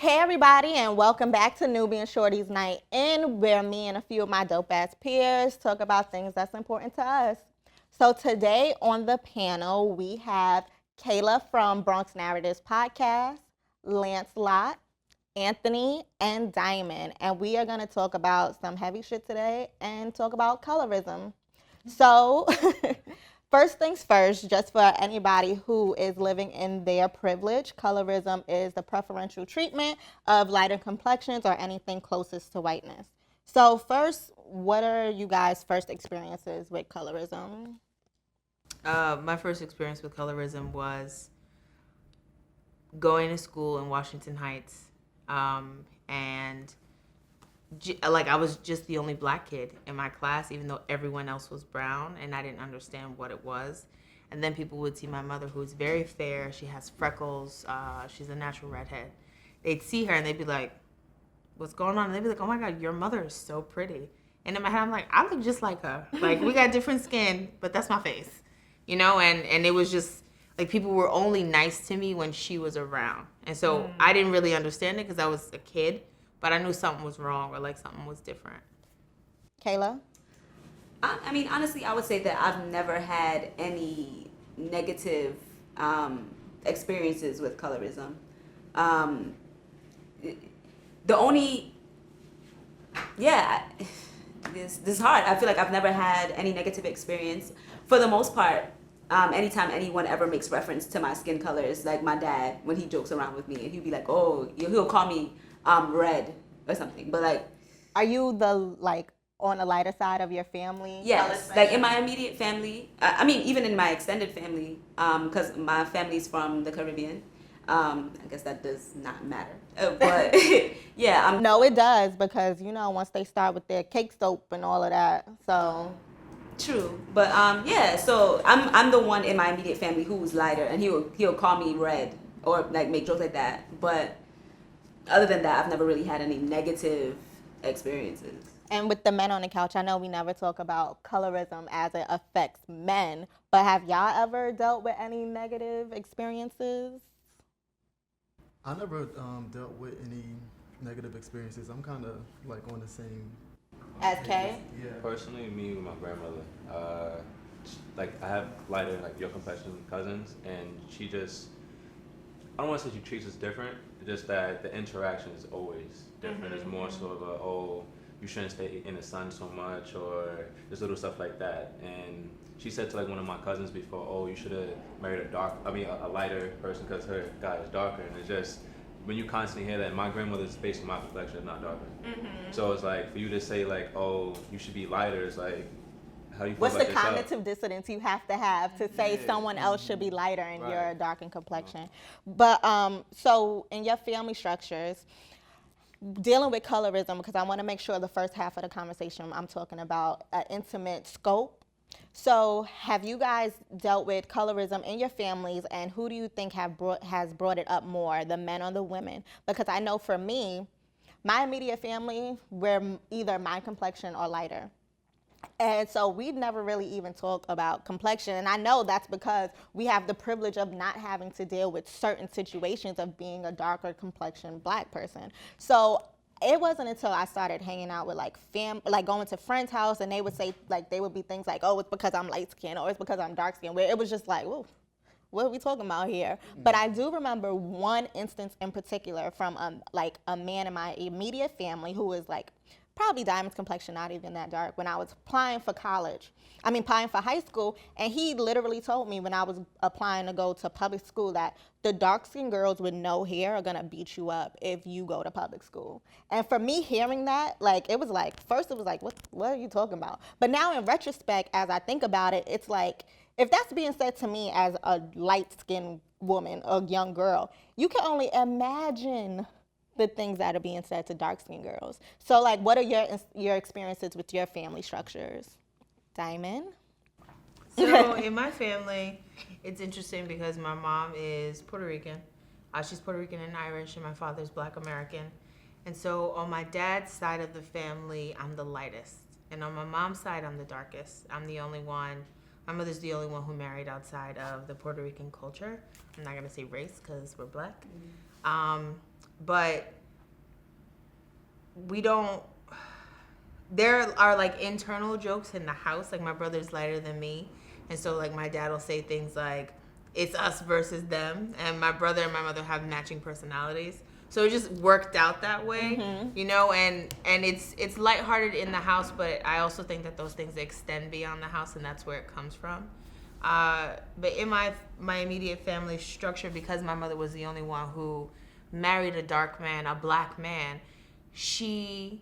Hey everybody, and welcome back to Nubian Shorties Night In, where me and a few of my dope ass peers talk about things that's important to us. So today on the panel we have Kayla from Bronx Narratives Podcast, Lancelot, Anthony, and Diamond, and we are gonna talk about some heavy shit today and talk about colorism. So, first things first, just for anybody who is living in their privilege, colorism is the preferential treatment of lighter complexions or anything closest to whiteness. So, first, what are you guys' first experiences with colorism? My first experience with colorism was going to school in Washington Heights, and like I was just the only black kid in my class, even though everyone else was brown, and I didn't understand what it was. And then people would see my mother, who's very fair. She has freckles. She's a natural redhead. They'd see her and they'd be like, "What's going on?" And they'd be like, "Oh my God, your mother is so pretty." And in my head, I'm like, I look just like her. Like we got different skin, but that's my face, you know. And it was just like people were only nice to me when she was around, and so I didn't really understand it because I was a kid, but I knew something was wrong or like something was different. Kayla? I mean, honestly, I would say that I've never had any negative experiences with colorism. Um, the only, yeah, this is hard. I feel like I've never had any negative experience. For the most part, anytime anyone ever makes reference to my skin color, it's like my dad when he jokes around with me, and he'll be like, "Oh," he'll call me red or something. But like, Are you the, like, on the lighter side of your family? yes, like in my immediate family. I mean, even in my extended family, because my family's from the Caribbean. I guess that does not matter. But yeah, No, it does, because, you know, once they start with their cake soap and all of that, so... true. But yeah. So I'm the one in my immediate family who's lighter, and he'll call me red or like make jokes like that. But other than that, I've never really had any negative experiences. And with the men on the couch, I know we never talk about colorism as it affects men, but have y'all ever dealt with any negative experiences? I never dealt with any negative experiences. I'm kind of like on the same. As K? Yeah. Personally, me with my grandmother, like I have lighter, like your complexion cousins, and she just, I don't want to say she treats us different, just that the interaction is always different. It's more sort of a, oh, you shouldn't stay in the sun so much, or just little stuff like that. And she said to like one of my cousins before, oh, you should have married a lighter person because her guy is darker. And it's just, when you constantly hear that, my grandmother's basically my complexion, not darker. So it's like, for you to say like, oh, you should be lighter, it's like, how do you feel What's about the yourself? cognitive dissonance you have to say someone else should be lighter and Right. you're a darkened complexion? But so in your family structures, dealing with colorism, because I want to make sure the first half of the conversation I'm talking about an intimate scope. So have you guys dealt with colorism in your families, and who do you think has brought it up more, the men or the women? Because I know for me, my immediate family, we're either my complexion or lighter. And so we never really even talk about complexion. And I know that's because we have the privilege of not having to deal with certain situations of being a darker complexion black person. So it wasn't until I started hanging out with like like going to friends' house, and they would say, like, they would be things like, oh, it's because I'm light skinned or it's because I'm dark skinned, where it was just like, whoa, what are we talking about here? But I do remember one instance in particular from like a man in my immediate family who was like probably Diamond's complexion, not even that dark, when I was applying for applying for high school. And he literally told me when I was applying to go to public school that the dark-skinned girls with no hair are gonna beat you up if you go to public school. And for me hearing that, like, it was like, first it was like, what are you talking about? But now in retrospect, as I think about it, it's like, if that's being said to me as a light-skinned woman, a young girl, you can only imagine the things that are being said to dark-skinned girls. So, like, what are your experiences with your family structures? Diamond? So in my family, it's interesting because my mom is Puerto Rican. She's Puerto Rican and Irish, and my father's Black American. And so on my dad's side of the family, I'm the lightest. And on my mom's side, I'm the darkest. I'm the only one. My mother's the only one who married outside of the Puerto Rican culture. I'm not gonna say race because we're black, but we don't. There are like internal jokes in the house. Like my brother's lighter than me, and so like my dad will say things like, "It's us versus them," and my brother and my mother have matching personalities. So it just worked out that way, you know, and it's lighthearted in the house, but I also think that those things extend beyond the house, and that's where it comes from. But in my immediate family structure, because my mother was the only one who married a dark man, a black man, she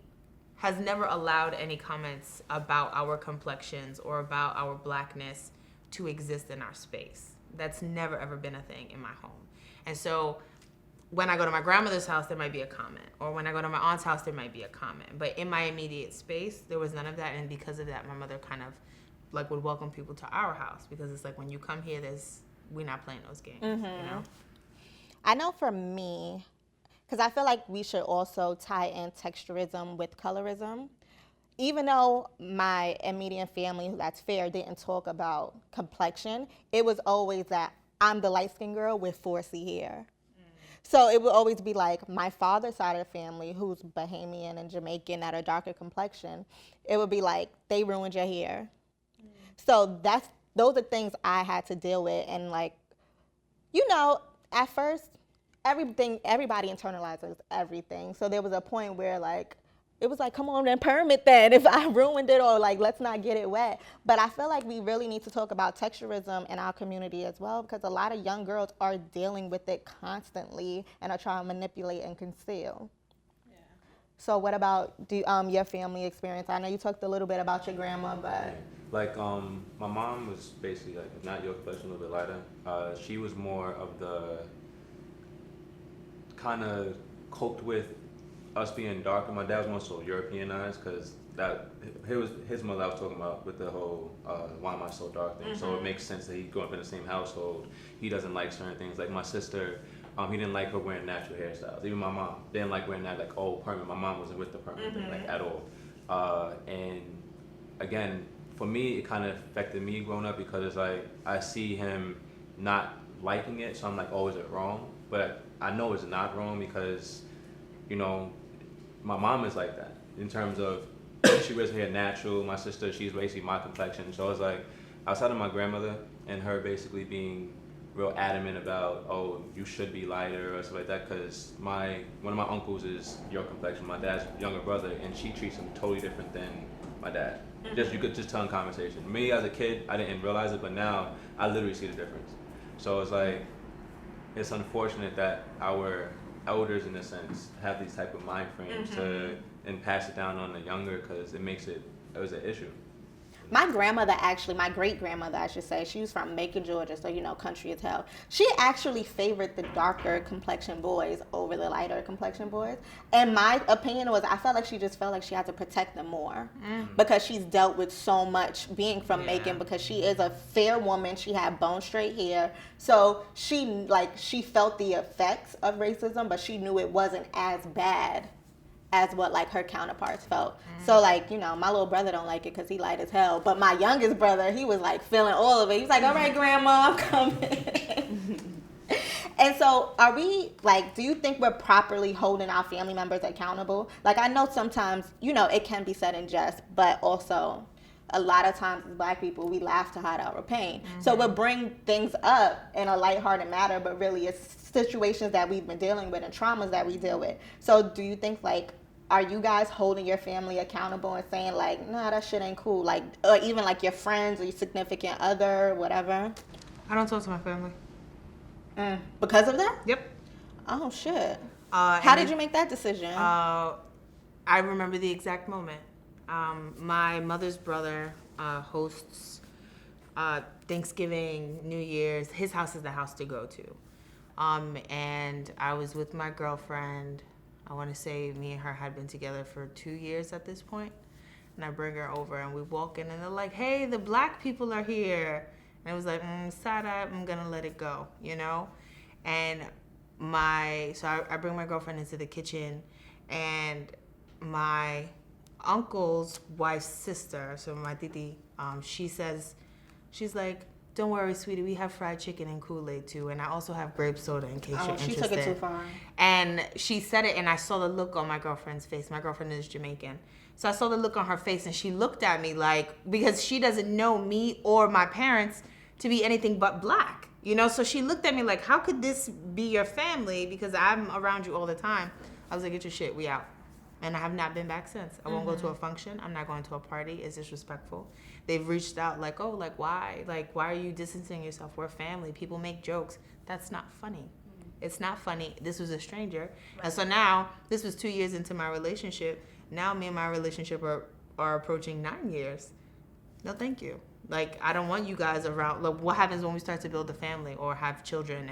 has never allowed any comments about our complexions or about our blackness to exist in our space. That's never ever been a thing in my home. And so when I go to my grandmother's house, there might be a comment. Or when I go to my aunt's house, there might be a comment. But in my immediate space, there was none of that. And because of that, my mother kind of like would welcome people to our house. Because it's like, when you come here, we're not playing those games, you know? I know for me, because I feel like we should also tie in texturism with colorism. Even though my immediate family, that's fair, didn't talk about complexion, it was always that I'm the light-skinned girl with 4C hair. So it would always be like my father's side of the family, who's Bahamian and Jamaican at a darker complexion, it would be like, they ruined your hair. So those are things I had to deal with. And like, you know, at first, everybody internalizes everything. So there was a point where like, it was like, come on and perm it then if I ruined it, or like, let's not get it wet. But I feel like we really need to talk about texturism in our community as well, because a lot of young girls are dealing with it constantly and are trying to manipulate and conceal. Yeah. So what about your family experience? I know you talked a little bit about your grandma, but... Like, my mom was basically like, not your complexion, a little bit lighter. She was more of the kind of coped with us being darker. My dad was more so Europeanized, because his mother I was talking about with the whole why am I so dark thing. So it makes sense that he grew up in the same household. He doesn't like certain things. Like my sister, he didn't like her wearing natural hairstyles. Even my mom didn't like wearing that like permanent. My mom wasn't with the permanent thing like at all. And again, for me, it kind of affected me growing up, because it's like I see him not liking it, so I'm like, oh, is it wrong? But I know it's not wrong, because, you know, my mom is like that in terms of she wears her hair natural. My sister, she's basically my complexion. So it's like, outside of my grandmother and her basically being real adamant about, oh, you should be lighter or stuff like that, because one of my uncles is your complexion, my dad's younger brother, and she treats him totally different than my dad. You could just tell in conversation. Me as a kid, I didn't realize it, but now I literally see the difference. So it's like, it's unfortunate that our elders, in a sense, have these type of mind frames and pass it down on the younger, because it was an issue. My grandmother, actually, my great-grandmother, I should say, she was from Macon, Georgia, so, you know, country as hell. She actually favored the darker complexion boys over the lighter complexion boys. And my opinion was, I felt like she just felt like she had to protect them more because she's dealt with so much being from Macon, because she is a fair woman. She had bone straight hair. So she felt the effects of racism, but she knew it wasn't as bad as what like her counterparts felt. So like, you know, my little brother don't like it because he light as hell, but my youngest brother, he was like feeling all of it. He was like, all right, grandma, I'm coming. And so are we like, do you think we're properly holding our family members accountable? Like, I know sometimes, you know, it can be said in jest, but also a lot of times as Black people, we laugh to hide our pain. So we'll bring things up in a lighthearted manner, but really it's situations that we've been dealing with and traumas that we deal with. So do you think, like, are you guys holding your family accountable and saying, like, nah, that shit ain't cool? Like, or even, like, your friends or your significant other, whatever? I don't talk to my family. Because of that? Yep. Oh, shit. How did you make that decision? I remember the exact moment. My mother's brother hosts Thanksgiving, New Year's. His house is the house to go to. And I was with my girlfriend. I want to say me and her had been together for 2 years at this point. And I bring her over and we walk in and they're like, hey, the Black people are here. And it was like, side-eye, I'm going to let it go, you know? And I bring my girlfriend into the kitchen, and my uncle's wife's sister, so my titi, she says, She's like, don't worry, sweetie, we have fried chicken and Kool-Aid too, and I also have grape soda in case you're she interested. took it too far. And she said it, and I saw the look on my girlfriend's face. My girlfriend is Jamaican. So I saw the look on her face, and she looked at me like, because she doesn't know me or my parents to be anything but black, you know? So she looked at me like, how could this be your family? Because I'm around you all the time. I was like, get your shit, we out. And I have not been back since. I won't go to a function. I'm not going to a party. It's disrespectful. They've reached out like, oh, like, why? Like, why are you distancing yourself? We're family. People make jokes. That's not funny. It's not funny. This was a stranger. Right. And so now, this was 2 years into my relationship. Now me and my relationship are approaching 9 years. No, thank you. Like, I don't want you guys around. Like, what happens when we start to build a family or have children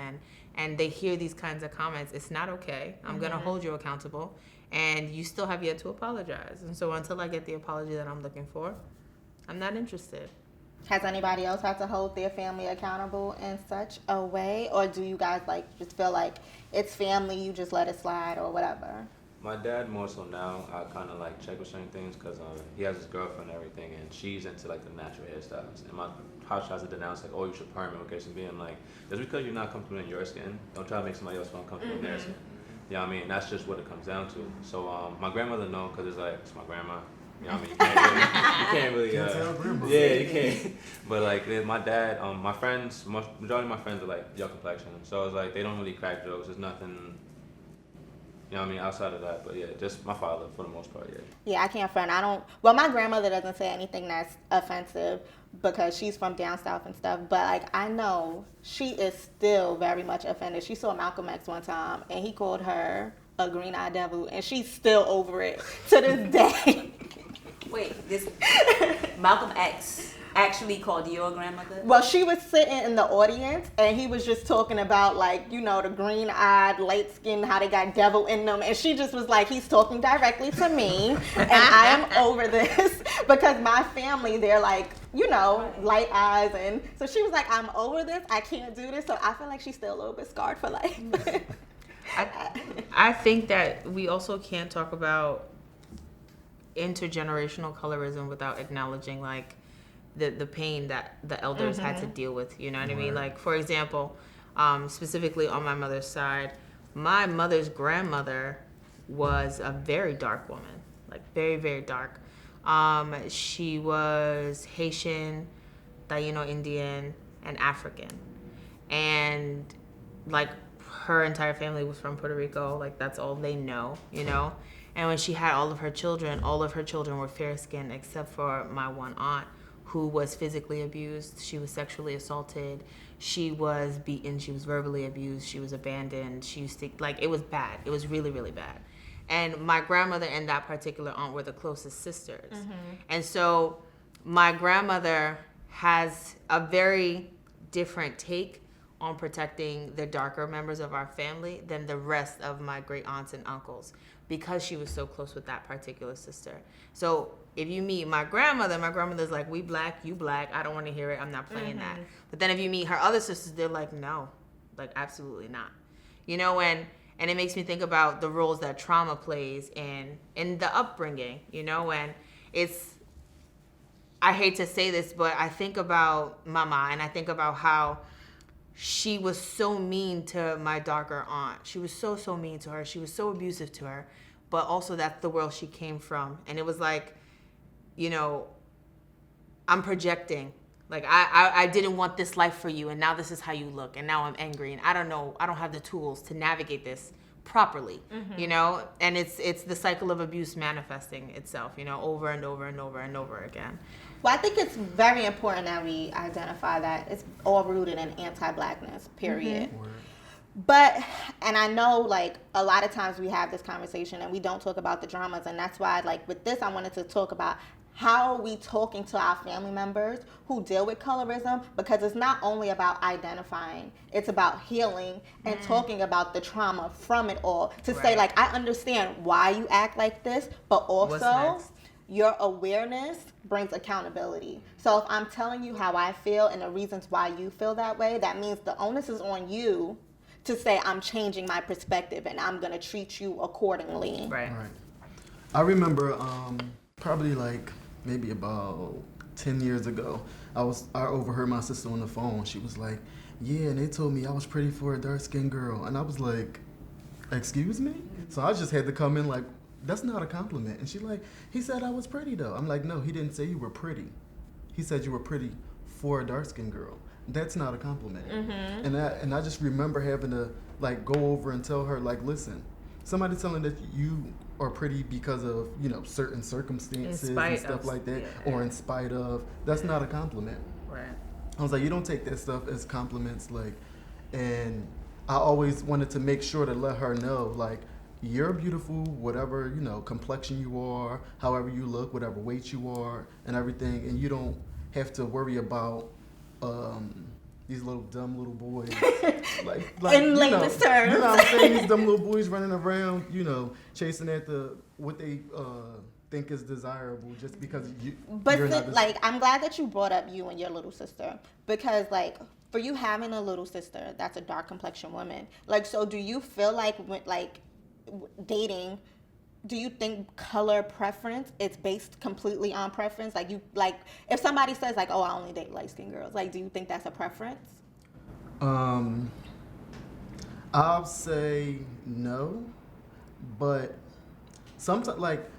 and they hear these kinds of comments? It's not okay. I'm going to hold you accountable. And you still have yet to apologize. And so until I get the apology that I'm looking for, I'm not interested. Has anybody else had to hold their family accountable in such a way? Or do you guys like just feel like it's family, you just let it slide or whatever? My dad more so now, I kind of like check with certain things because he has his girlfriend and everything, and she's into like the natural hairstyles. And my house tries to denounce like, oh, you should perm it, okay, so being like, just because you're not comfortable in your skin, don't try to make somebody else feel uncomfortable in their skin. You know what I mean? That's just what it comes down to. So my grandmother knows because it's like, it's my grandma. You know what I mean? You can't really, yeah, you can't. But like my dad, my friends, majority of my friends are like your complexion. So it's like they don't really crack jokes. There's nothing, you know what I mean, outside of that. But yeah, just my father for the most part, yeah. Yeah, I can't front. Well, my grandmother doesn't say anything that's offensive because she's from down south and stuff. But like, I know she is still very much offended. She saw Malcolm X one time and he called her a green-eyed devil, and she's still over it to this day. Wait, this Malcolm X actually called your grandmother? Well, she was sitting in the audience, and he was just talking about, like, you know, the green-eyed, light-skinned, how they got devil in them, and she just was like, he's talking directly to me, and I am over this, because my family, they're like, you know, light eyes, and so she was like, I'm over this, I can't do this, so I feel like she's still a little bit scarred for life. I think that we also can't talk about intergenerational colorism without acknowledging like the pain that the elders had to deal with, you know what I mean? Like, for example, specifically on my mother's side, my mother's grandmother was a very dark woman, like very, very dark. She was Haitian, Taino Indian, and African. And like her entire family was from Puerto Rico, like that's all they know, you know? And when she had all of her children were fair-skinned except for my one aunt, who was physically abused. She was sexually assaulted. She was beaten. She was verbally abused. She was abandoned. She used to, like, it was bad. It was really, really bad. And my grandmother and that particular aunt were the closest sisters. And so my grandmother has a very different take on protecting the darker members of our family than the rest of my great aunts and uncles, because she was so close with that particular sister. So if you meet my grandmother's like, we black, you black, I don't want to hear it, I'm not playing that. But then if you meet her other sisters, they're like, no, like absolutely not. You know, and it makes me think about the roles that trauma plays in the upbringing, you know, and it's, I hate to say this, but I think about Mama, and I think about how she was so mean to my darker aunt. She was so mean to her. She was so abusive to her. But also that's the world she came from. And it was like, you know, I'm projecting. Like, I didn't want this life for you, and now this is how you look, and now I'm angry, and I don't know, I don't have the tools to navigate this properly, you know? And it's the cycle of abuse manifesting itself, you know, over and over and over and over again. Well, I think it's very important that we identify that it's all rooted in anti-blackness, period. But, and I know, like, a lot of times we have this conversation and we don't talk about the dramas, and that's why, like, with this, I wanted to talk about how are we talking to our family members who deal with colorism, because it's not only about identifying, it's about healing and talking about the trauma from it all. To say, like, I understand why you act like this, but also your awareness brings accountability. So if I'm telling you how I feel and the reasons why you feel that way, that means the onus is on you to say, I'm changing my perspective and I'm gonna treat you accordingly. Right. I remember probably like maybe about 10 years ago. I overheard my sister on the phone. She was like, yeah, and they told me I was pretty for a dark-skinned girl. And I was like, excuse me? So I just had to come in like, that's not a compliment. And she like, he said I was pretty though. I'm like, no, he didn't say you were pretty. He said you were pretty for a dark-skinned girl. That's not a compliment. Mm-hmm. And I just remember having to like go over and tell her like, listen, somebody telling that you are pretty because of, you know, certain circumstances and stuff like that, or in spite of, that's not a compliment. Right. I was like, you don't take that stuff as compliments, like, and I always wanted to make sure to let her know, like, you're beautiful, whatever, you know, complexion you are, however you look, whatever weight you are, and everything, and you don't have to worry about these little dumb little boys, like in layman's terms. You know what I'm saying? These dumb little boys running around, you know, chasing at what they think is desirable just because you. But like, I'm glad that you brought up you and your little sister, because like for you having a little sister that's a dark complexion woman, like, so do you feel like when dating? Do you think color preference is based completely on preference? Like, you, like, if somebody says like, oh, I only date light-skinned girls, like, do you think that's a preference? I'll say no, but sometimes, like,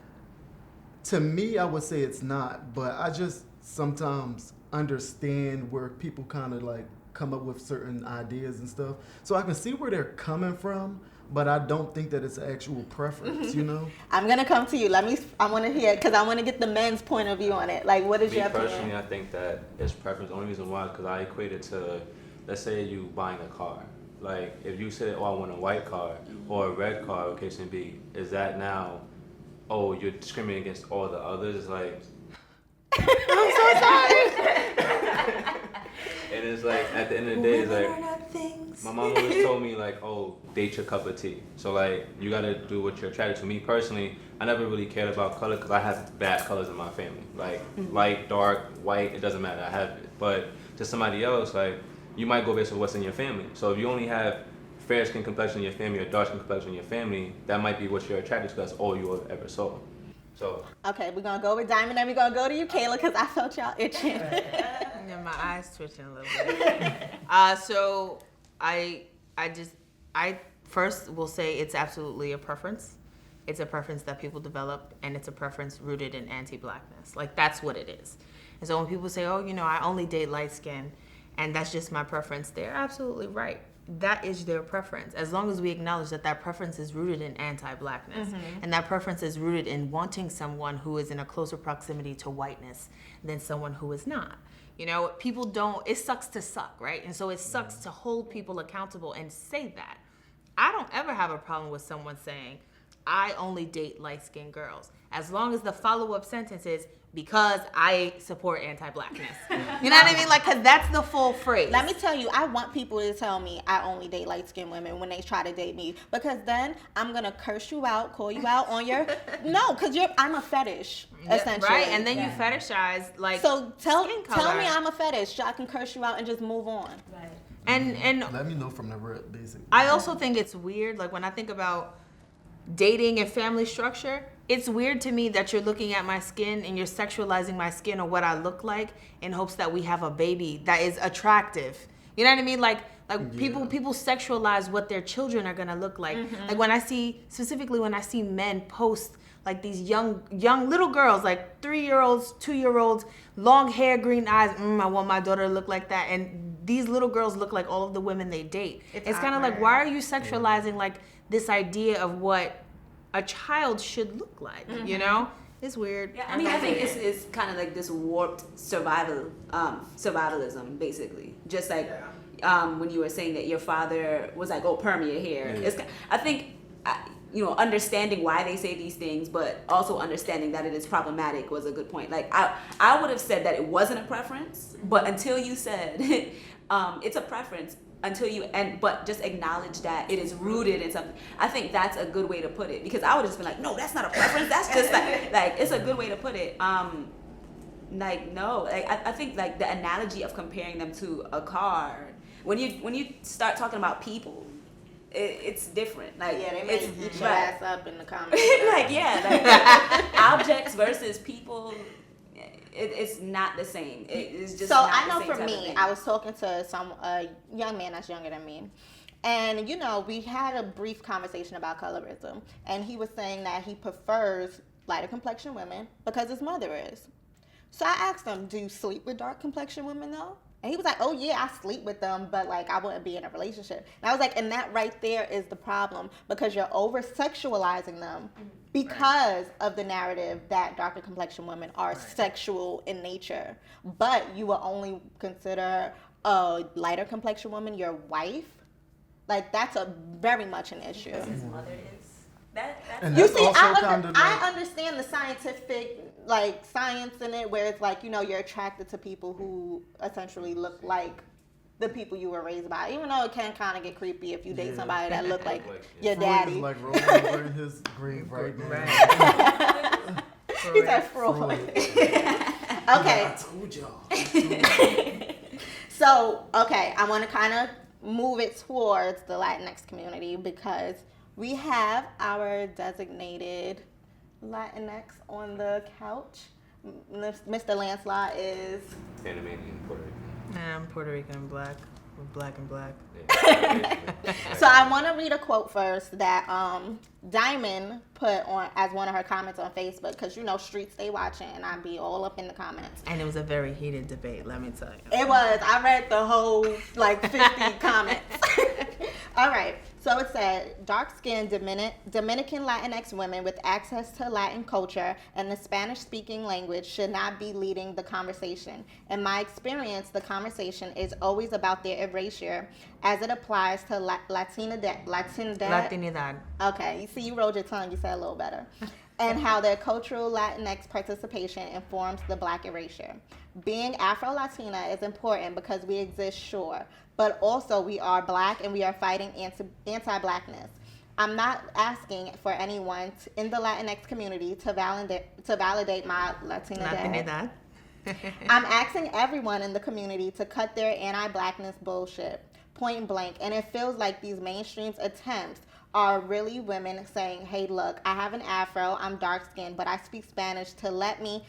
to me, I would say it's not, but I just sometimes understand where people kind of like come up with certain ideas and stuff. So I can see where they're coming from, but I don't think that it's an actual preference, you know? I'm going to come to you. I want to hear, because I want to get the men's point of view on it. Like, what is your opinion? Personally, I think that it's preference. The only reason why, because I equate it to, let's say you buying a car. Like, if you say, oh, I want a white car or a red car, or case may be, is that now, oh, you're discriminating against all the others? It's like, I'm so sorry. And it's like, at the end of the day, it's like, my mom always told me, like, oh, date your cup of tea. So, like, you got to do what you're attracted to. Me, personally, I never really cared about color because I have bad colors in my family. Like, light, dark, white, it doesn't matter. I have it. But to somebody else, like, you might go based on what's in your family. So if you only have fair skin complexion in your family or dark skin complexion in your family, that might be what you're attracted to. That's all you ever saw. So. Okay, we're going to go with Diamond, and we're going to go to you, Kayla, because I felt y'all itching. Yeah, my eyes twitching a little bit. So I first will say it's absolutely a preference. It's a preference that people develop, and it's a preference rooted in anti-Blackness. Like, that's what it is. And so when people say, oh, you know, I only date light skin, and that's just my preference, they're absolutely right. That is their preference, as long as we acknowledge that that preference is rooted in anti-Blackness, and that preference is rooted in wanting someone who is in a closer proximity to whiteness than someone who is not. You know, people don't, it sucks to suck, right? And so it sucks to hold people accountable and say that. I don't ever have a problem with someone saying, I only date light-skinned girls, as long as the follow-up sentence is, because I support anti-Blackness. You know what I mean? Like, because that's the full phrase. Let me tell you, I want people to tell me I only date light-skinned women when they try to date me, because then I'm going to curse you out, call you out on your... No, because I'm a fetish, essentially. Right, and then you fetishize, like, so tell me color. I'm a fetish so I can curse you out and just move on. Right. And let me know from the rip, basically. I also think it's weird, like, when I think about dating and family structure, it's weird to me that you're looking at my skin and you're sexualizing my skin or what I look like in hopes that we have a baby that is attractive. You know what I mean? Like people sexualize what their children are gonna look like. Like when I see men post like these young little girls, like 3-year-olds, 2-year-olds, long hair, green eyes. I want my daughter to look like that. And these little girls look like all of the women they date. It's kind of like, why are you sexualizing like this idea of what a child should look like? You know, it's weird. Yeah, I mean, I think it's kind of like this warped survivalism, basically. Just like when you were saying that your father was like, "Oh, perm your hair." Yeah. I think understanding why they say these things, but also understanding that it is problematic was a good point. Like I would have said that it wasn't a preference, but until you said it's a preference. But just acknowledge that it is rooted in something. I think that's a good way to put it, because I would have just been like, no, that's not a preference. That's just like it's a good way to put it. I think like the analogy of comparing them to a car, when you start talking about people, it's different. Like, yeah, they may eat your ass up in the comments. like objects versus people. it's not the same. It's just So not I the know same for type of me, thing. I was talking to a young man that's younger than me. And, we had a brief conversation about colorism. And he was saying that he prefers lighter complexion women because his mother is. So I asked him, do you sleep with dark complexion women though? And he was like, oh yeah, I sleep with them, but like I wouldn't be in a relationship. And I was like, and that right there is the problem, because you're over sexualizing them because of the narrative that darker complexion women are sexual in nature. But you will only consider a lighter complexion woman your wife. Like that's a very much an issue. Because his mother is. That's And You that's see, also kind of I like, understand the scientific, like science in it, where it's like, you're attracted to people who essentially look like the people you were raised by. Even though it can kind of get creepy if you date Yeah. somebody that look like your Freud daddy. is like rolling over in his grave right now. Right. He said Freud. Okay. I told y'all. So, okay, I want to kind of move it towards the Latinx community because we have our designated Latinx on the couch. Mr. Lancelot is. Panamanian, Puerto Rican. Nah, I'm Puerto Rican and black. We're black and black. Yeah. So I want to read a quote first that Diamond put on as one of her comments on Facebook, because streets stay watching and I be all up in the comments. And it was a very heated debate, let me tell you. It was. I read the whole 50 comments. All right. So it said, dark-skinned Dominican Latinx women with access to Latin culture and the Spanish-speaking language should not be leading the conversation. In my experience, the conversation is always about their erasure as it applies to Latinidad. Latinidad. Okay, you see, you rolled your tongue. You said a little better. And how their cultural Latinx participation informs the Black erasure. Being Afro-Latina is important because we exist, sure, but also we are Black and we are fighting anti-Blackness. I'm not asking for anyone in the Latinx community to validate my Latinidad. Latinidad. I'm asking everyone in the community to cut their anti-Blackness bullshit, point blank. And it feels like these mainstream attempts are really women saying, hey, look, I have an afro, I'm dark-skinned, but I speak Spanish so let me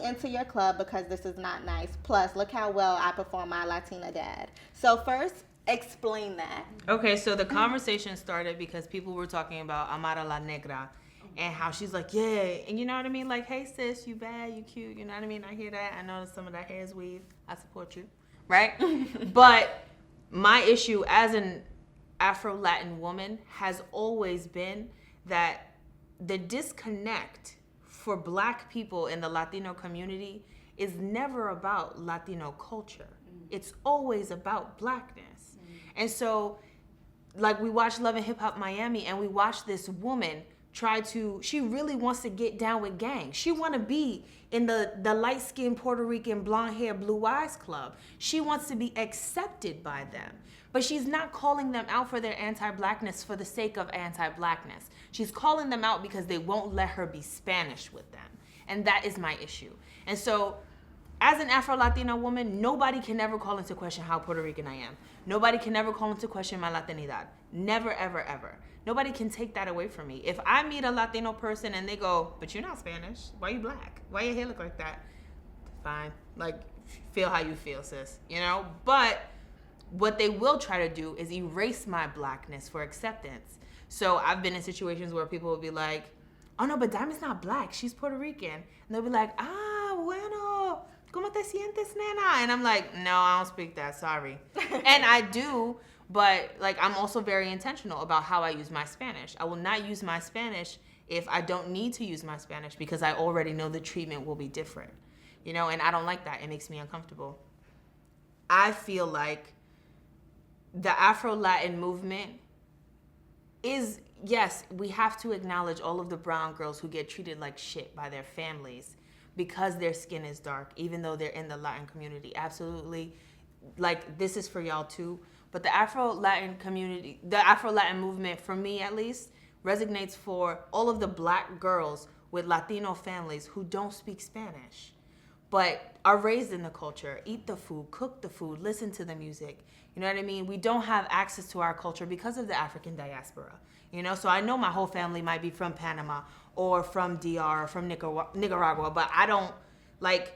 into your club because this is not nice. Plus, look how well I perform my Latina dad. So first, explain that. Okay, so the conversation started because people were talking about Amara La Negra and how she's like, yeah, and you know what I mean? Like, hey, sis, you bad, you cute, you know what I mean? I hear that. I know some of that hair is weave. I support you, right? But my issue as an Afro-Latin woman has always been that the disconnect for Black people in the Latino community is never about Latino culture. It's always about Blackness. And so, like, we watched Love and Hip Hop Miami, and we watched this woman she really wants to get down with gangs. She want to be in the light-skinned Puerto Rican blonde hair, blue eyes club. She wants to be accepted by them. But she's not calling them out for their anti-Blackness for the sake of anti-Blackness. She's calling them out because they won't let her be Spanish with them. And that is my issue. And so, as an Afro-Latina woman, nobody can ever call into question how Puerto Rican I am. Nobody can ever call into question my Latinidad. Never, ever, ever. Nobody can take that away from me. If I meet a Latino person and they go, but you're not Spanish, why you Black? Why your hair look like that? Fine. Like, feel how you feel, sis. But what they will try to do is erase my Blackness for acceptance. So I've been in situations where people will be like, oh no, but Diamond's not Black, she's Puerto Rican. And they'll be like, bueno, ¿cómo te sientes, nena? And I'm like, no, I don't speak that, sorry. And I do, but like I'm also very intentional about how I use my Spanish. I will not use my Spanish if I don't need to use my Spanish because I already know the treatment will be different. And I don't like that. It makes me uncomfortable. I feel like the Afro-Latin movement is, yes, we have to acknowledge all of the brown girls who get treated like shit by their families because their skin is dark, even though they're in the Latin community. Absolutely. Like, this is for y'all too. But the Afro-Latin community, the Afro-Latin movement, for me at least, resonates for all of the Black girls with Latino families who don't speak Spanish, but are raised in the culture, eat the food, cook the food, listen to the music. You know what I mean? We don't have access to our culture because of the African diaspora. So I know my whole family might be from Panama or from DR or from Nicaragua, but I don't Like,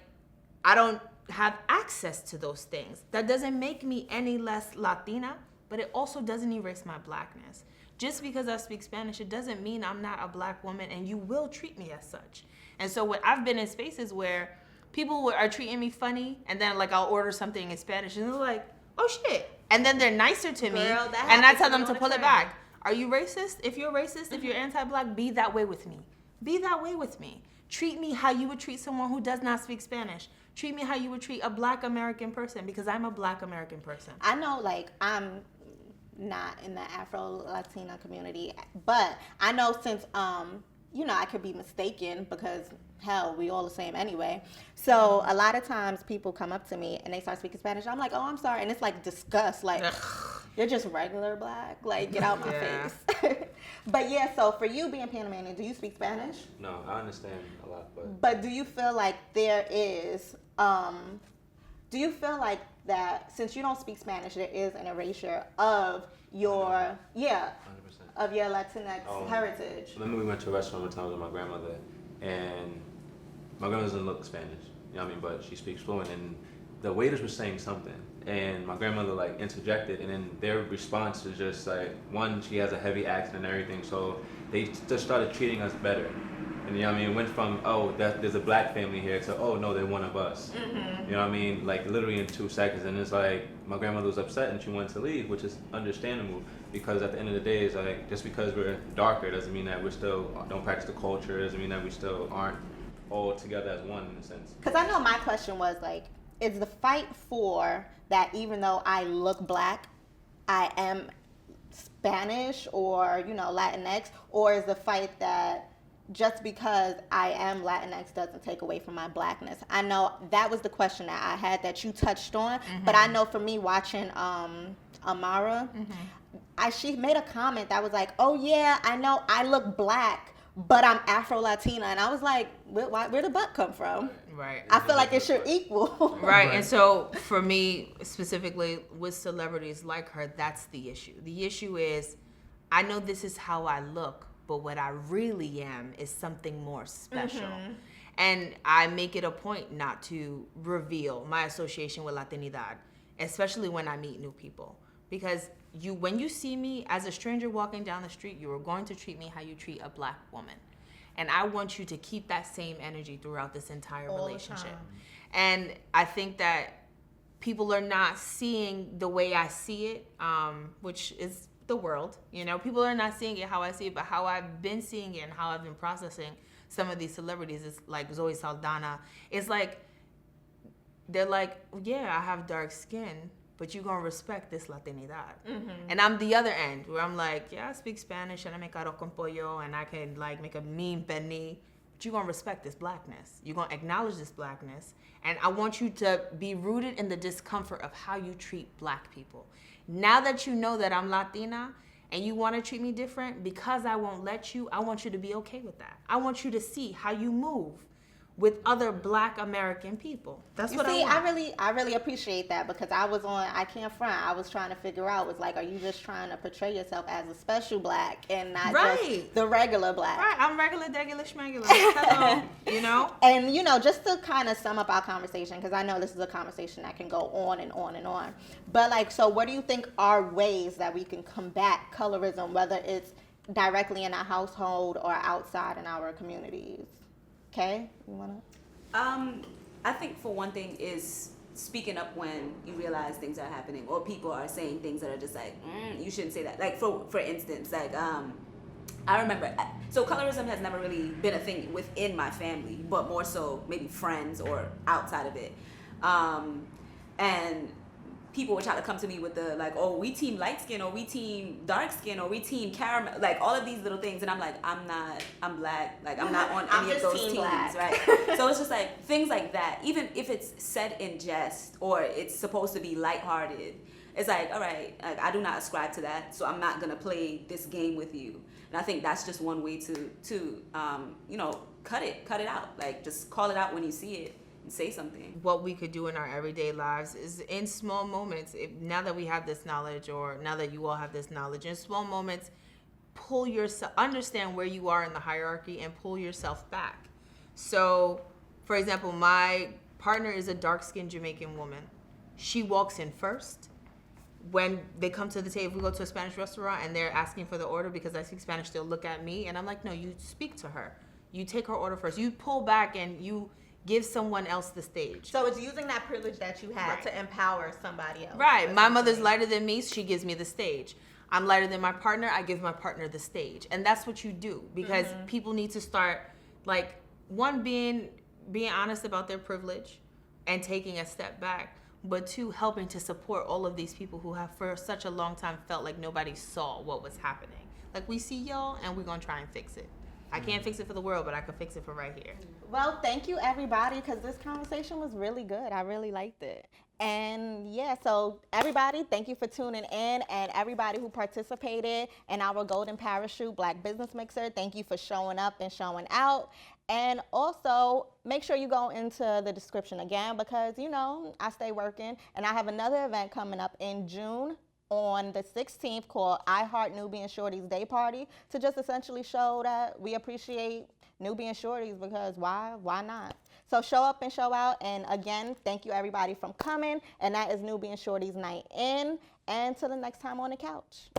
I don't have access to those things. That doesn't make me any less Latina, but it also doesn't erase my Blackness. Just because I speak Spanish, it doesn't mean I'm not a Black woman, and you will treat me as such. And so I've been in spaces where people are treating me funny, and then like I'll order something in Spanish, and they're like, "Oh shit," and then they're nicer to me, Girl, that and I happens tell to me them to all the pull it time. back. Are you racist? If you're racist, if you're anti-Black, be that way with me. Be that way with me. Treat me how you would treat someone who does not speak Spanish. Treat me how you would treat a Black American person, because I'm a Black American person. I know, like, I'm not in the Afro-Latina community, but I know since, you know, I could be mistaken because, hell, we all the same anyway. So a lot of times people come up to me and they start speaking Spanish. I'm like, oh, I'm sorry. And it's like disgust, like, you're just regular Black. Like, get out my Yeah. face. But yeah, so for you being Panamanian, do you speak Spanish? No, I understand a lot, but But do you feel like there is, do you feel like that since you don't speak Spanish, there is an erasure of your, yeah, 100%. of your Latinx heritage? Remember we went to a restaurant one time with my grandmother, and my grandmother doesn't look Spanish, you know what I mean, but she speaks fluent, and the waiters were saying something, and my grandmother like interjected, and then their response was just like, one, she has a heavy accent and everything, so they just started treating us better. And you know what I mean, it went from, oh, there's a Black family here, to, oh no, they're one of us. You know what I mean, like literally in 2 seconds. And it's like, my grandmother was upset and she wanted to leave, which is understandable, because at the end of the day, it's like, just because we're darker doesn't mean that we still don't practice the culture, doesn't mean that we still aren't all together as one in a sense. Because I know my question was like, is the fight for that even though I look Black, I am Spanish or, you know, Latinx, or is the fight that just because I am Latinx doesn't take away from my Blackness? I know that was the question that I had that you touched on, but I know for me watching Amara, she made a comment that was like, oh yeah, I know I look Black, but I'm Afro-Latina. And I was like, where the butt come from? Right. I feel like it should equal. Right. And so for me, specifically with celebrities like her, that's the issue. The issue is, I know this is how I look, but what I really am is something more special. And I make it a point not to reveal my association with Latinidad, especially when I meet new people. Because when you see me as a stranger walking down the street, you are going to treat me how you treat a Black woman. And I want you to keep that same energy throughout this entire relationship. And I think that people are not seeing the way I see it, which is the world. You know, people are not seeing it how I see it, but how I've been seeing it and how I've been processing some of these celebrities is like Zoe Saldana. It's like, they're like, yeah, I have dark skin, but you're gonna respect this Latinidad. And I'm the other end, where I'm like, yeah, I speak Spanish and I make arroz con pollo and I can like make a mean penne, but you're gonna respect this Blackness. You're gonna acknowledge this Blackness. And I want you to be rooted in the discomfort of how you treat Black people. Now that you know that I'm Latina and you wanna treat me different, because I won't let you, I want you to be okay with that. I want you to see how you move with other Black American people. That's what I want. I really appreciate that, because I can't front. I was trying to figure out, was like, are you just trying to portray yourself as a special Black and not just the regular Black? Right, I'm regular, degular, schmegular. Hello, you know? And, you know, just to kind of sum up our conversation, because I know this is a conversation that can go on and on and on. But, like, so what do you think are ways that we can combat colorism, whether it's directly in our household or outside in our communities? Okay, you wanna? I think for one thing is speaking up when you realize things are happening or people are saying things that are just like, you shouldn't say that. Like for instance, like I remember, so colorism has never really been a thing within my family, but more so maybe friends or outside of it. And people would try to come to me with the like, oh, we team light skin, or we team dark skin, or we team caramel, like all of these little things. And I'm like, I'm Black, like I'm not on any of those teams, Black. right? So it's just like things like that. Even if it's said in jest or it's supposed to be lighthearted, it's like, all right, like, I do not ascribe to that, so I'm not gonna play this game with you. And I think that's just one way to you know, cut it out. Like just call it out when you see it. Say something. What we could do in our everyday lives is in small moments, now that we have this knowledge, or now that you all have this knowledge, in small moments, pull yourself, understand where you are in the hierarchy and pull yourself back. So For example, my partner is a dark-skinned Jamaican woman. She walks in first. When they come to the table, we go to a Spanish restaurant and they're asking for the order because I speak Spanish, they'll look at me and I'm like, no, you speak to her. You take her order first. You pull back and you give someone else the stage. So it's using that privilege that you had Right. to empower somebody else. Right. My mother's lighter than me, she gives me the stage. I'm lighter than my partner, I give my partner the stage. And that's what you do because people need to start, like, one, being honest about their privilege and taking a step back, but two, helping to support all of these people who have for such a long time felt like nobody saw what was happening. Like, we see y'all and we're going to try and fix it. I can't fix it for the world, but I can fix it for right here. Well, thank you, everybody, because this conversation was really good. I really liked it. And yeah, so everybody, thank you for tuning in, and everybody who participated in our Golden Parachute Black Business Mixer, thank you for showing up and showing out. And also, make sure you go into the description again because, you know, I stay working, and I have another event coming up in June on the 16th called I Heart Nubian Shorties Day Party to just essentially show that we appreciate Nubian Shorties because why not? So show up and show out. And again, thank you everybody for coming. And that is Nubian Shorties Night In. And till the next time on the couch.